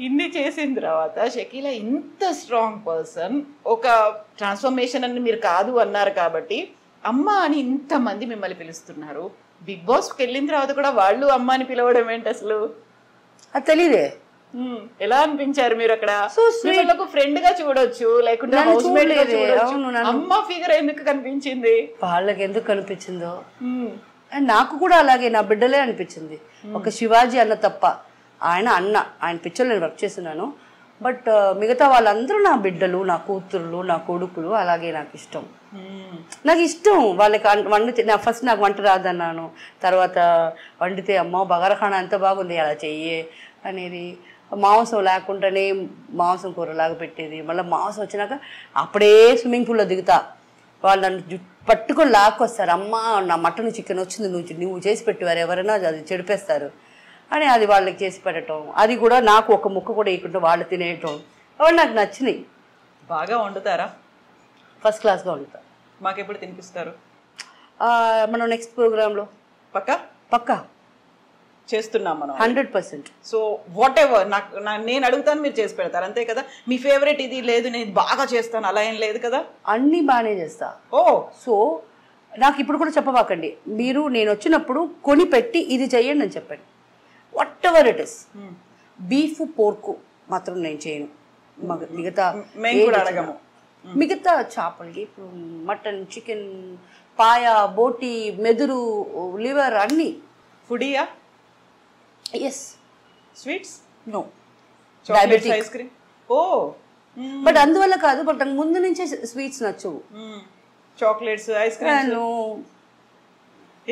ఇన్ని చేసిన తర్వాత షకీలా ఇంత స్ట్రాంగ్ పర్సన్, ఒక ట్రాన్స్ఫర్మేషన్ అని మీరు కాదు అన్నారు కాబట్టి అమ్మ అని ఇంతమంది మిమ్మల్ని పిలుస్తున్నారు. బిగ్ బాస్కి వెళ్ళిన తర్వాత కూడా వాళ్ళు అమ్మ అని పిలవడం ఏంటి అసలు? అది తెలీదే. ఎలా అనిపించారు మీరు అక్కడ? ఫ్రెండ్ గా చూడొచ్చు, లేకుంటే హౌస్ మేట్ గా చూడొచ్చు. అమ్మ ఫిగర్ ఎందుకు కనిపించింది? వాళ్ళకి ఎందుకు కనిపించిందో నాకు కూడా అలాగే నా బిడ్డలే అనిపించింది. ఒక శివాజీ అన్న తప్ప, ఆయన పిక్చర్లో నేను వర్క్ చేస్తున్నాను. బట్ మిగతా వాళ్ళందరూ నా బిడ్డలు, నా కూతుర్లు, నా కొడుకులు. అలాగే నాకు ఇష్టం. వాళ్ళకి వండితే ఫస్ట్ నాకు వంట రాదన్నాను. తర్వాత వండితే అమ్మ బగారఖానా ఎంత బాగుంది, అలా చెయ్యే అనేది. మాంసం లేకుండానే మాంసం కూరలాగా పెట్టేది. మళ్ళీ మాంసం వచ్చినాక అప్పుడే స్విమ్మింగ్ పూల్లో దిగుతా. వాళ్ళు నన్ను పట్టుకొని లాక్కొస్తారు. అమ్మ నా మటన్ చికెన్ వచ్చింది, నువ్వు చేసి పెట్టేవారు, ఎవరైనా అది చెడిపేస్తారు అని అది వాళ్ళకి చేసి పెట్టడం. అది కూడా నాకు ఒక ముక్క కూడా వేయకుండా వాళ్ళు తినేయటం, అవి నాకు నచ్చినాయి. బాగా వండుతారా? ఫస్ట్ క్లాస్గా వండుతా. మాకు ఎప్పుడు తినిపిస్తారు? మనం నెక్స్ట్ ప్రోగ్రాంలో పక్కా చేస్తున్నాం మనం 100%. సో వాట్ ఎవర్ నేను అడుగుతాను, మీరు చేసి పెడతారు అంతే కదా? మీ ఫేవరెట్ ఇది లేదు, నేను బాగా చేస్తాను అలా ఏం లేదు కదా? అన్నీ బాగానే చేస్తా. సో నాకు ఇప్పుడు కూడా చెప్పబాకండి. నేను వచ్చినప్పుడు కొని పెట్టి ఇది చెయ్యండి అని చెప్పండి. What ever it is. Beef పోర్కు మాత్రం నేను చేయను. మిగతా చేపలకి ఇప్పుడు మటన్, చికెన్, పాయ, బోటి, మెదురు, లివర్ అన్నీ. ఫుడీయా? Yes. Sweets? No. Diabetic ice cream? But అందువల్ల కాదు, బట్ నాకు ముందు నుంచే స్వీట్స్ నచ్చవు. చాక్లెట్స్, ఐస్ క్రీమ్స్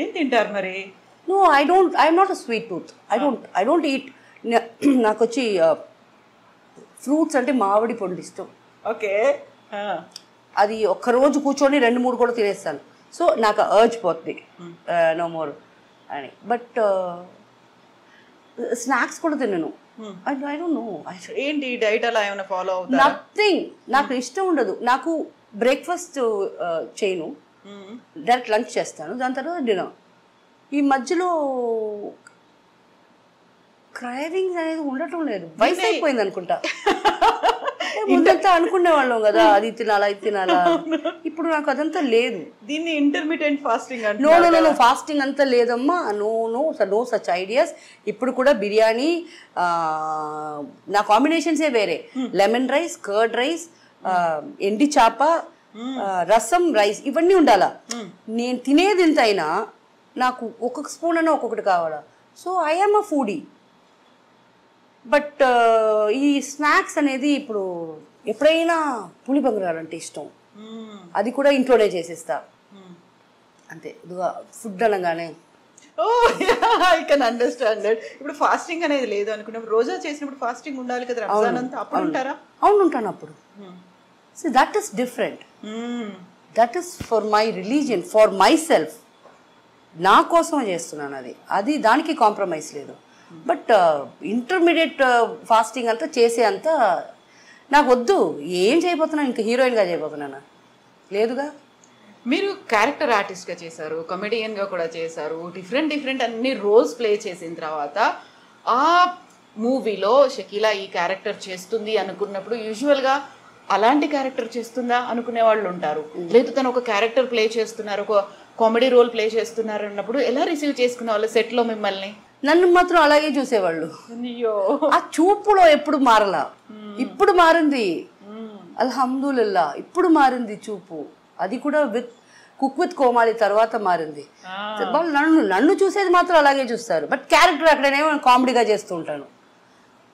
ఏం తింటారు మరి? No, I'm not a sweet tooth. I don't eat. నాకు వచ్చి ఫ్రూట్స్ అంటే మామిడి పండు ఇష్టం. ఓకే. అది ఒక్కరోజు కూర్చొని 2-3 కూడా తినేస్తాను. సో నాకు అర్జ్ పోతుంది నో మోర్ అని. బట్ స్నాక్స్ కూడా తినను. I don't know. ఏంటి డైట్ అలా ఏమైనా ఫాలో అవుతారా? నథింగ్. నాకు ఇష్టం ఉండదు. నాకు బ్రేక్ఫాస్ట్ చేయను, డైరెక్ట్ లంచ్ చేస్తాను, దాని తర్వాత డిన్నర్. ఈ మధ్యలో క్రైవింగ్స్ అనేది ఉండటం లేదు. వయసు అయిపోయింది అనుకుంటా. ముందంతా అనుకునే వాళ్ళం కదా, అది తినాలా ఇది తినాలా. ఇప్పుడు నాకు అదంతా లేదు. దీన్ని ఇంటర్మీడియట్ ఫాస్టింగ్ అంటే నో ఫాస్టింగ్ అంతా లేదమ్మా. No such ideas. ఇప్పుడు కూడా బిర్యానీ నా కాంబినేషన్సే వేరే. లెమన్ రైస్, కర్డ్ రైస్, ఎండి చేప, రసం, రైస్, ఇవన్నీ ఉండాలా. నేను తినేది ఎంత అయినా నాకు ఒక్కొక్క స్పూన్ అన్నా ఒక్కొక్కటి కావాలా. So I am a foodie. But ఈ స్నాక్స్ అనేది ఇప్పుడు ఎప్పుడైనా పులిబంగరాలంటే ఇష్టం. అది కూడా ఇంట్లోనే చేసేస్తా అంతే. ఫుడ్ అనగానే ఐ కెన్ అండర్స్టాండ్. ఇప్పుడు ఫాస్టింగ్ అనేది లేదు అనుకున్నప్పుడు, రోజా చేసినప్పుడు ఫాస్టింగ్ ఉండాలి కదా, రంజాన్ అంతా. అప్పుడు ఉంటారా? అవును, ఉంటాను అప్పుడు. So that is different. That is for my religion, for my self. నా కోసం చేస్తున్నాను. అది దానికి కాంప్రమైజ్ లేదు. బట్ ఇంటర్మీడియట్ ఫాస్టింగ్ అంతా చేసే అంతా నాకు వద్దు. ఏం చేయబోతున్నాను? ఇంకా హీరోయిన్గా చేయబోతున్నానా? లేదుగా. మీరు క్యారెక్టర్ ఆర్టిస్ట్గా చేశారు, కమెడియన్గా కూడా చేశారు, డిఫరెంట్ అన్ని రోల్స్ ప్లే చేసిన తర్వాత ఆ మూవీలో షకీలా ఈ క్యారెక్టర్ చేస్తుంది అనుకున్నప్పుడు యూజువల్గా అలాంటి క్యారెక్టర్ చేస్తుందా అనుకునే వాళ్ళు ఉంటారు. లేదు తను ఒక క్యారెక్టర్ ప్లే చేస్తున్నారు, ఒక కామెడీ రోల్ ప్లే చేస్తున్నారు అన్నప్పుడు ఎలా రిసీవ్ చేసుకునే వాళ్ళు సెట్లో మిమ్మల్ని? నన్ను మాత్రం అలాగే చూసేవాళ్ళు. ఆ చూపులో ఎప్పుడు మారలా. ఇప్పుడు మారింది, అల్హమ్దులిల్లా. ఇప్పుడు మారింది చూపు. అది కూడా కుక్ విత్ కోమాలి తర్వాత మారింది. వాళ్ళు నన్ను చూసేది మాత్రం అలాగే చూస్తారు. బట్ క్యారెక్టర్ అక్కడనేమో కామెడీగా చేస్తూ ఉంటాను,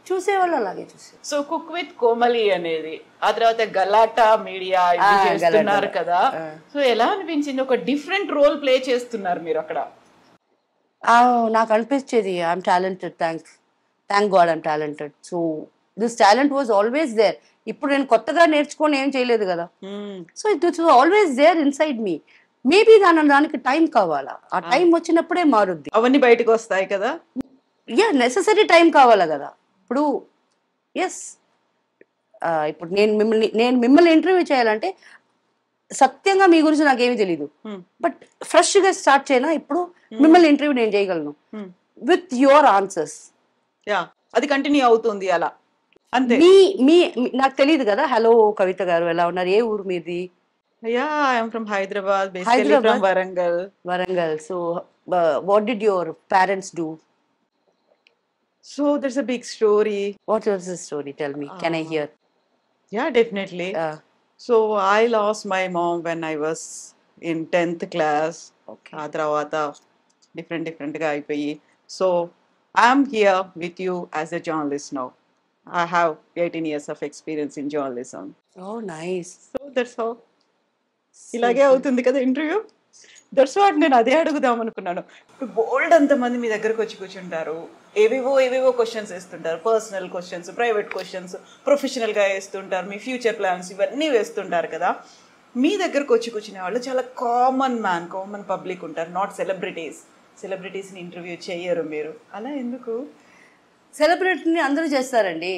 చూసేవాళ్ళు అలాగే చూసారు. సో కుక్ విత్ కోమలి అనేది, ఆ తర్వాత గలాటా మీడియా చేస్తున్నారు కదా. సో ఎలా అనిపించింది? ఒక డిఫరెంట్ రోల్ ప్లే చేస్తున్నారు మీరు అక్కడ. నాకు అనిపించేది I'm talented. Thank God I'm talented. So this talent was always there. ఇప్పుడు నేను కొత్తగా నేర్చుకొని ఏం చేయలేదు కదా. So it was always there inside me. Maybe దానికి టైం కావాలా. ఆ టైం వచ్చినప్పుడే మారుద్ది. అవన్నీ బయటకు వస్తాయి కదా. నెససరీ టైం కావాలా కదా. ఇప్పుడు ఇప్పుడు నేను మిమ్మల్ని ఇంటర్వ్యూ చేయాలంటే సత్యంగా మీ గురించి నాకేమీ తెలీదు. బట్ ఫ్రెష్ గా స్టార్ట్ చేయనా ఇప్పుడు మిమ్మల్ని ఇంటర్వ్యూ నేను చేయగలను విత్ యువర్ ఆన్సర్స్. అది కంటిన్యూ అవుతుంది అలా. అంతే. మీ మీ నాకు తెలియదు కదా. హలో కవిత గారు, ఎలా ఉన్నారు? ఏ ఊరు మీది? Yeah I'm from Hyderabad, basically Hyderabad, from Warangal. Warangal. So what did your parents do? So there's a big story. What was the story? Tell me. Can I hear? Yeah, definitely. Uh, So I lost my mom when I was in 10th class. okay. ఆ తర్వాత డిఫరెంట్గా అయిపోయి. So I'm here with you as a journalist now. I have 18 years of experience in journalism. Oh, nice. So that's how. ఇలాగే అవుతుంది కదా interview. That's what నేను అదే అడుగుదాం అనుకున్నాను. ఇప్పుడు బోల్డ్ అంతమంది మీ దగ్గరకు వచ్చి కూర్చుంటారు, ఏవేవో క్వశ్చన్స్ వేస్తుంటారు, పర్సనల్ క్వశ్చన్స్, ప్రైవేట్ క్వశ్చన్స్, ప్రొఫెషనల్గా వేస్తుంటారు, మీ ఫ్యూచర్ ప్లాన్స్ ఇవన్నీ వేస్తుంటారు కదా. మీ దగ్గరకు వచ్చి కూర్చునే వాళ్ళు చాలా కామన్ పబ్లిక్ ఉంటారు, నాట్ సెలబ్రిటీస్ని ఇంటర్వ్యూ చేయరు మీరు. అలా ఎందుకు? సెలబ్రిటీని అందరూ చేస్తారండి.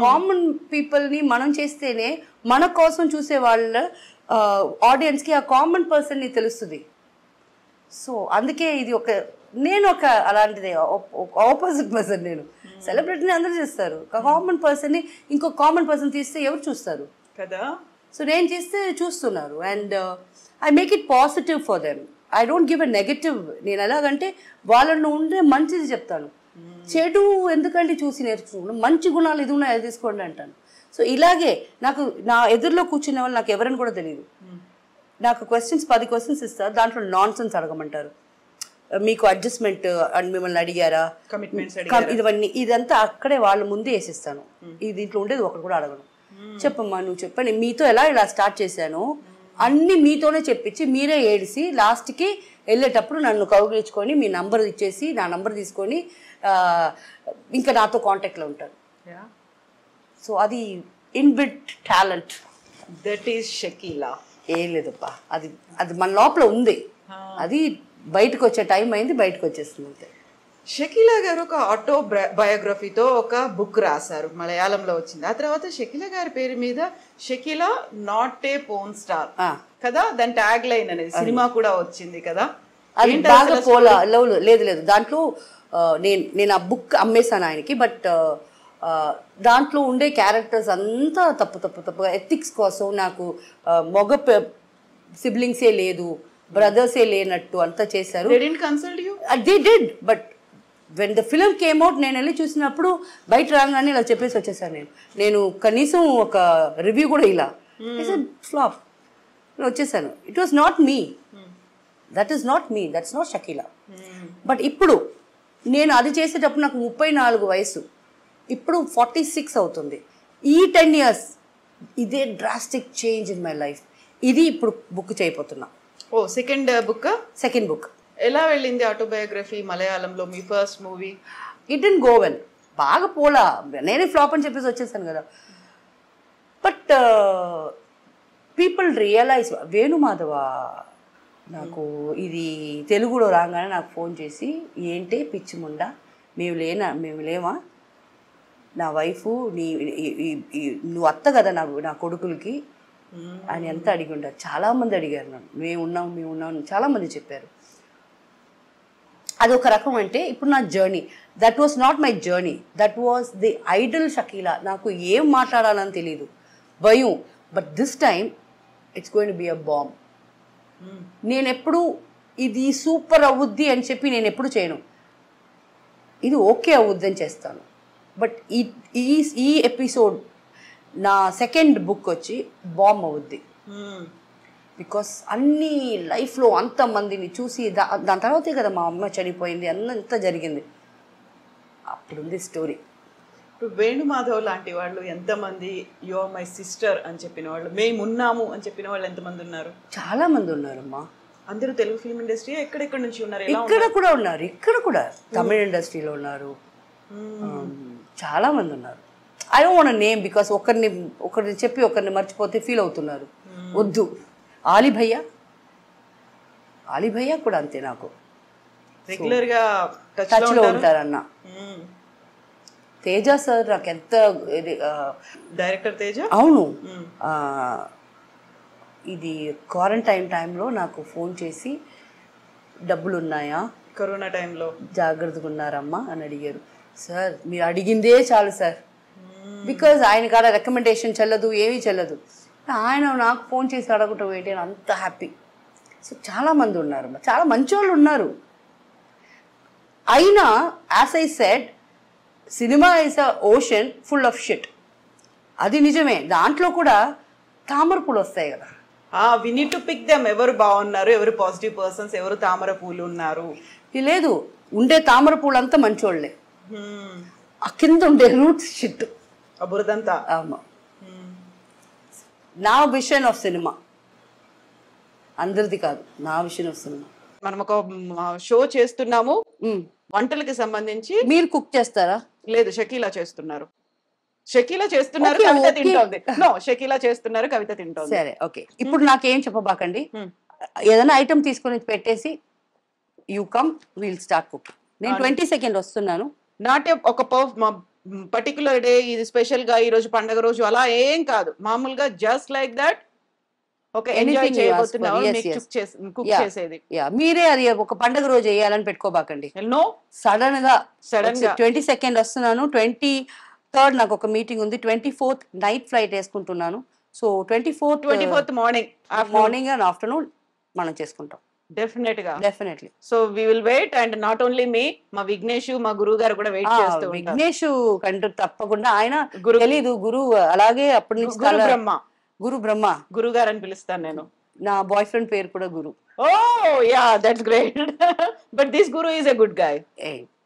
కామన్ పీపుల్ని మనం చేస్తేనే మన కోసం చూసే వాళ్ళ ఆడియన్స్కి ఆ కామన్ పర్సన్ని తెలుస్తుంది. సో అందుకే ఇది నేను అలాంటిదే, ఆపోజిట్ పర్సన్. నేను సెలబ్రిటీని అందరూ చేస్తారు, కామన్ పర్సన్ని ఇంకో కామన్ పర్సన్ తీస్తే ఎవరు చూస్తారు కదా. సో నేను చేస్తే చూస్తున్నారు. And I make it positive for them. I don't give a negative. నేను ఎలాగంటే వాళ్ళను ఉండే మంచిది చెప్తాను, చెడు ఎందుకంటే చూసి నేర్చుకుంటాను, మంచి గుణాలు ఇది ఉన్నాయి అది తీసుకోండి అంటాను. సో ఇలాగే నాకు నా ఎదురులో కూర్చునే వాళ్ళు నాకు ఎవరని కూడా తెలియదు. నాకు 10 క్వశ్చన్స్ ఇస్తారు, దాంట్లో నాన్ సెన్స్ అడగమంటారు. మీకు అడ్జస్ట్మెంట్ అని మిమ్మల్ని అడిగారా, ఇదంతా అక్కడే వాళ్ళ ముందే వేసిస్తాను. దీంట్లో ఉండేది ఒకటి కూడా అడగను. చెప్పమ్మా నువ్వు చెప్పండి, మీతో ఇలా స్టార్ట్ చేశాను అన్ని మీతోనే చెప్పించి మీరే ఏడిసి లాస్ట్కి వెళ్ళేటప్పుడు నన్ను కౌగిలించుకొని మీ నంబర్ ఇచ్చేసి నా నంబర్ తీసుకొని ఇంకా నాతో కాంటాక్ట్లో ఉంటారు. సో అది inbuilt talent. That is Shakeela. ఏం లేదప్పా, అది మన లోపల ఉంది. అది బయటకు వచ్చే టైం అయింది, బయటకు వచ్చేస్తుంది అంతే. షకీలా గారు ఒక ఆటో బయోగ్రఫీతో ఒక బుక్ రాశారు, మలయాళంలో వచ్చింది. ఆ తర్వాత షకీలా గారి పేరు మీద Shakeela not a porn star కదా, దాని ట్యాగ్ లైన్ అనేది సినిమా కూడా వచ్చింది కదా. అది బాగా లేదు దాంట్లో నేను ఆ బుక్ అమ్మేశాను ఆయనకి. బట్ దాంట్లో ఉండే క్యారెక్టర్స్ అంతా తప్పుగా ఎథిక్స్ కోసం నాకు మగ సిబ్లింగ్సే లేదు, బ్రదర్సే లేనట్టు అంతా చేశారు. They did. But when the film came out నేను వెళ్ళి చూసినప్పుడు బయట రాగానే ఇలా చెప్పేసి వచ్చేసాను. నేను కనీసం ఒక రివ్యూ కూడా ఇలా ఫ్లాప్ వచ్చేసాను. It was not me, that is not me, that's not Shakeela. But ఇప్పుడు నేను అది చేసేటప్పుడు నాకు 34 వయసు, ఇప్పుడు 46 అవుతుంది. ఈ 10 years ఇదే drastic change in my life. ఇది ఇప్పుడు బుక్ చేయబోతున్నా. సెకండ్ బుక్ ఎలా వెళ్ళింది ఆటోబయోగ్రఫీ మలయాళంలో, మీ first movie? It didn't go well, బాగా పోలా, నేనే ఫ్లాప్ అని చెప్పేసి వచ్చేసాను కదా. బట్ పీపుల్ రియలైజ్, వేణుమాధవ నాకు ఇది తెలుగులో రాగానే నాకు ఫోన్ చేసి, ఏంటి పిచ్చి ముండా మేము లేమా, నా వైఫ్ నువ్వు అత్త కదా నా కొడుకులకి అని ఎంత అడిగి ఉంటారు. చాలామంది అడిగారు నన్ను, మేము ఉన్నాం చాలామంది చెప్పారు. అదొక రకం. అంటే ఇప్పుడు నా journey, that was not my journey, that was the Idol Shakeela. నాకు ఏం మాట్లాడాలని తెలియదు, భయం. But this time it's going to be a bomb. నేను ఎప్పుడు ఇది సూపర్ అవుద్ది అని చెప్పి నేను ఎప్పుడు చేయను, ఇది ఓకే అవుద్ది అని చేస్తాను. బట్ ఈ ఎపిసోడ్ నా సెకండ్ బుక్ వచ్చి బాంబ్ అవుద్ది. బికాస్ అన్ని లైఫ్లో అంతమందిని చూసి దాని తర్వాతే కదా మా అమ్మ చనిపోయింది, అంత జరిగింది. అప్పుడుంది స్టోరీ. ఇప్పుడు వేణుమాధవ్ లాంటి వాళ్ళు ఎంతమంది, యు ఆర్ మై సిస్టర్ అని చెప్పిన వాళ్ళు, మేమున్నాము అని చెప్పిన వాళ్ళు ఎంతమంది ఉన్నారు? చాలా మంది ఉన్నారమ్మా. అందరూ తెలుగు ఫిల్మ్ ఇండస్ట్రీ ఎక్కడెక్కడ నుంచి ఉన్నారు? ఇక్కడ కూడా ఉన్నారు, ఇక్కడ కూడా తమిళ ఇండస్ట్రీలో ఉన్నారు, చాలా మంది ఉన్నారు. I don't want name because ఒకరిని చెప్పి ఒకరిని మర్చిపోతే ఫీల్ అవుతున్నారు, వద్దు. ఆలీ భయ్యా కూడా అంతే, నాకు రెగ్యులర్ గా టచ్ లో ఉంటారన్న. తేజ సార్ నాకు ఎంత, డైరెక్టర్ తేజ. అవును, ఇది క్వారంటైన్ టైంలో నాకు ఫోన్ చేసి, డబ్బులు ఉన్నాయా, కరోనా టైంలో జాగ్రత్తగా ఉన్నారమ్మా అని అడిగారు. సార్ మీరు అడిగిందే చాలు సార్, బికాజ్ ఆయన కాడ రికమెండేషన్ చెల్లదు, ఏమీ చెల్లదు. ఆయన నాకు ఫోన్ చేసి అడగటం ఏంటి అని అంత హ్యాపీ. సో చాలామంది ఉన్నారు, చాలా మంచి వాళ్ళు ఉన్నారు. అయినా as I said, cinema is a ocean full of shit. అది నిజమే. దాంట్లో కూడా తామర పూలు వస్తాయి కదా. We need to pick them. ఎవరు బాగున్నారు, ఎవరు పాజిటివ్ పర్సన్స్, ఎవరు తామర పూలు ఉన్నారు. లేదు, ఉండే తామర పూలు అంతా మంచోళ్ళే, ఆ కింద ఉండే రూట్స్ షిట్, బురదంతా. అవును. నా విషన్ ఆఫ్ సినిమా, అందరిది కాదు, నా విషన్ ఆఫ్ సినిమా. మనం ఒక షో చేస్తున్నాము వంటలకి సంబంధించి. మీరు కుక్ చేస్తారా? లేదు, షకీలా చేస్తున్నారు. షకీలా చేస్తున్నారు, కవిత తింటోంది. నో, షకీలా చేస్తున్నారు, కవిత తింటోంది. సరే, ఓకే. ఇప్పుడు నాకేం చెప్పబాకండి. ఏదైనా ఐటమ్ తీసుకొని పెట్టేసి you come, will start cooking. నేను 20 సెకండ్ వస్తున్నాను. నాట్ ఒక పర్టికులర్ డే, ఇది స్పెషల్ గా ఈ రోజు పండగ రోజు అలా ఏం కాదు. మామూలుగా జస్ట్ లైక్ దట్ ఒక ఎంజాయ్ చేయబోతున్నావు, కుక్ చేసేది. మీరే అది ఒక పండగ రోజు వేయాలని పెట్టుకోబాకండి. నో, సడన్ గా 20 సెకండ్ వస్తున్నాను. 23rd నాకు ఒక మీటింగ్ ఉంది. 24th నైట్ ఫ్లైట్ వేసుకుంటున్నాను. So 24th morning and afternoon మనం చేసుకుంటాం. Definitely. So we will wait. And not only me, మా విఘ్నేష్, మా గురువు గారు కూడా వెయిట్ చేస్తూ ఉంటారు. విఘ్నేష్ కంటూ తప్పకుండా. ఆయన తెలీదు గురువు, అలాగే అప్పటి నుంచి గురు బ్రహ్మ, గురువు గారు అని పిలుస్తాను నేను. నా బాయ్ ఫ్రెండ్ పేరు కూడా Guru. Oh yeah, that's great. But this Guru is a good guy.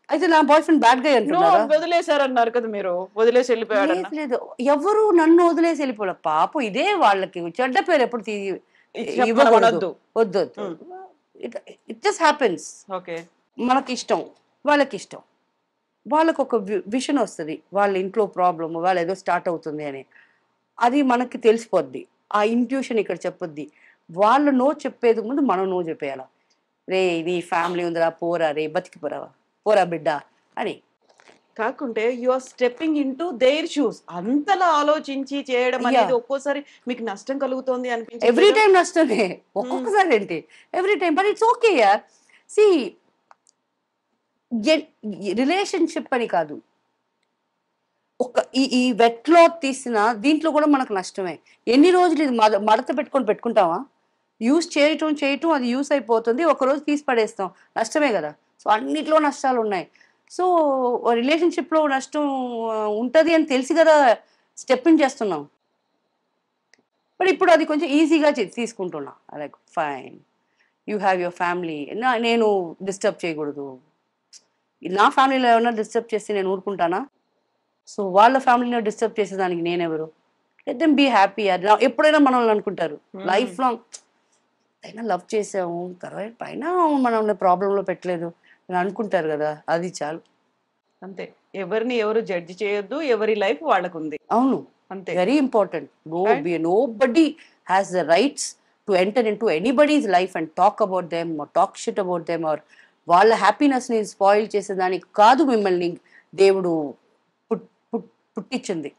అయితే నా బాయ్ ఫ్రెండ్ బ్యాడ్ గాయ్ అంటున్నారా? వదిలేశారన్నారు కదా మీరు, వదిలేసి వెళ్ళిపోయాడు. లేదు, ఎవరు నన్ను వదిలేసి వెళ్ళిపోలే. పాపం ఇదే వాళ్ళకి చెడ్డ పేరు ఎప్పుడు ఇవ్వకూడదు. వద్దు, ఇట్ జస్ట్ హ్యాపెన్స్. ఓకే, మనకి ఇష్టం, వాళ్ళకి ఇష్టం, వాళ్ళకు ఒక విషన్ వస్తుంది, వాళ్ళ ఇంట్లో ప్రాబ్లమ్, వాళ్ళు ఏదో స్టార్ట్ అవుతుంది అని. అది మనకి తెలిసిపోద్ది. ఆ ఇంట్యూషన్ ఇక్కడ చెప్పొద్ది. వాళ్ళు నో చెప్పేది ముందు మనం నో చెప్పేయాల. రే, ఇది ఫ్యామిలీ ఉందిరా, పోరా రే, బతికిపోరా, పోరా బిడ్డ అని. కాకుంటే you are stepping into their shoes. అంతలా ఆలోచించి చేయడం అనేది ఒక్కోసారి మీకు నష్టం కలుగుతోంది అనిపించింది. ఎవ్రీ టైం నష్టమే, ఒక్కొక్కసారి ఏంటి every time. But it's okay యార్. సి, రిలేషన్షిప్ అని కాదు, ఒక ఈ వెట్ క్లాత్ తీసిన దీంట్లో కూడా మనకు నష్టమే. ఎన్ని రోజులు ఇది మడత పెట్టుకుంటావా? యూస్ చేయటం అది యూస్ అయిపోతుంది, ఒకరోజు తీసి పడేస్తాం, నష్టమే కదా. సో అన్నిట్లో నష్టాలు ఉన్నాయి. సో రిలేషన్షిప్లో నష్టం ఉంటుంది అని తెలిసి కదా స్టెప్ ఇన్ చేస్తున్నాం. బట్ ఇప్పుడు అది కొంచెం ఈజీగా తీసుకుంటున్నా. Like fine, you have your family, నేను డిస్టర్బ్ చేయకూడదు. నా ఫ్యామిలీలో ఏమైనా డిస్టర్బ్ చేస్తే నేను ఊరుకుంటానా? సో వాళ్ళ ఫ్యామిలీలో డిస్టర్బ్ చేసేదానికి నేనెవరు? Let them be happy. ఎప్పుడైనా మనల్ని అనుకుంటారు లైఫ్ లాంగ్, అయినా లవ్ చేసాము తర్వాత పైన మనల్ని ప్రాబ్లంలో పెట్టలేదు అని అనుకుంటారు కదా, అది చాలు. అంతే. ఎవరిని ఎవరు జడ్జి చేయొద్దు, ఎవరి లైఫ్ వాళ్ళకుంది. అవును, అంతే. Very important. Nobody has the rights to enter into anybody's life and talk about them, talk shit about them, or వాళ్ళ హ్యాపీనెస్ ని స్పాయిల్ చేసేదానికి కాదు మిమ్మల్ని దేవుడు పుట్టించింది.